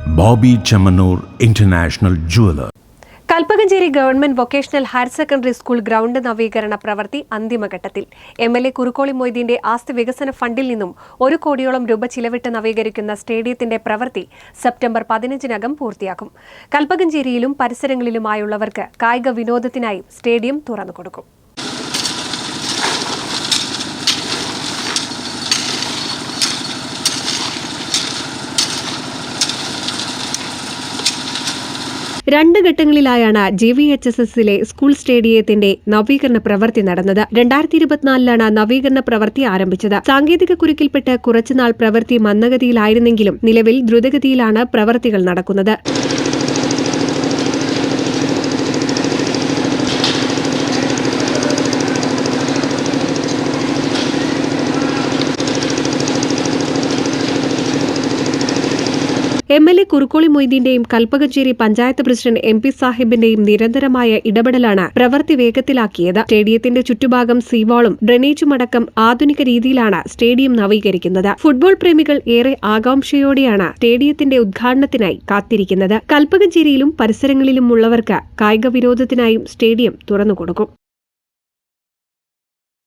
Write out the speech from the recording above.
Bobby Chemmanur international jeweller. Kalpakanchery government vocational higher secondary school ground നവീകരണ പ്രവൃത്തി അന്തിമഘട്ടത്തിൽ. MLA Kurukkoli മൊയ്തീന്റെ ആസ്തി വികസന ഫണ്ടിൽ നിന്നും 1 കോടിയോളം രൂപ ചിലവിട്ട് നവീകരിക്കുന്ന സ്റ്റേഡിയത്തിന്റെ പ്രവൃത്തി സെപ്റ്റംബർ 15-നകം പൂർത്തിയാക്കും. കൽപ്പകഞ്ചേരിയിലും പരിസരങ്ങളിലുമായുള്ളവർക്ക് കായിക വിനോദത്തിനായി സ്റ്റേഡിയം തുറന്നുകൊടുക്കും. രണ്ട് ഘട്ടങ്ങളിലായാണ് JVHSSലെ സ്കൂൾ സ്റ്റേഡിയത്തിന്റെ നവീകരണ പ്രവൃത്തി നടന്നത്. 2024ലാണ് നവീകരണ പ്രവൃത്തി ആരംഭിച്ചത്. സാങ്കേതിക കുരുക്കിൽപ്പെട്ട് കുറച്ചുനാൾ പ്രവൃത്തി മന്ദഗതിയിലായിരുന്നെങ്കിലും നിലവിൽ ദ്രുതഗതിയിലാണ് പ്രവൃത്തികൾ നടക്കുന്നത്. എംഎൽഎ കുറുക്കോളി മൊയ്തീന്റെയും കൽപ്പകഞ്ചേരി പഞ്ചായത്ത് പ്രസിഡന്റ് MP സാഹിബിന്റെയും നിരന്തരമായ ഇടപെടലാണ് പ്രവൃത്തി വേഗത്തിലാക്കിയത്. സ്റ്റേഡിയത്തിന്റെ ചുറ്റുഭാഗം സീവാളും ഡ്രെയിനേജുമടക്കം ആധുനിക രീതിയിലാണ് സ്റ്റേഡിയം നവീകരിക്കുന്നത്. ഫുട്ബോൾ പ്രേമികൾ ഏറെ ആകാംക്ഷയോടെയാണ് സ്റ്റേഡിയത്തിന്റെ ഉദ്ഘാടനത്തിനായി കാത്തിരിക്കുന്നത്. കൽപ്പകഞ്ചേരിയിലും പരിസരങ്ങളിലും ഉള്ളവർക്ക് കായിക വിനോദത്തിനായും സ്റ്റേഡിയം തുറന്നുകൊടുക്കും.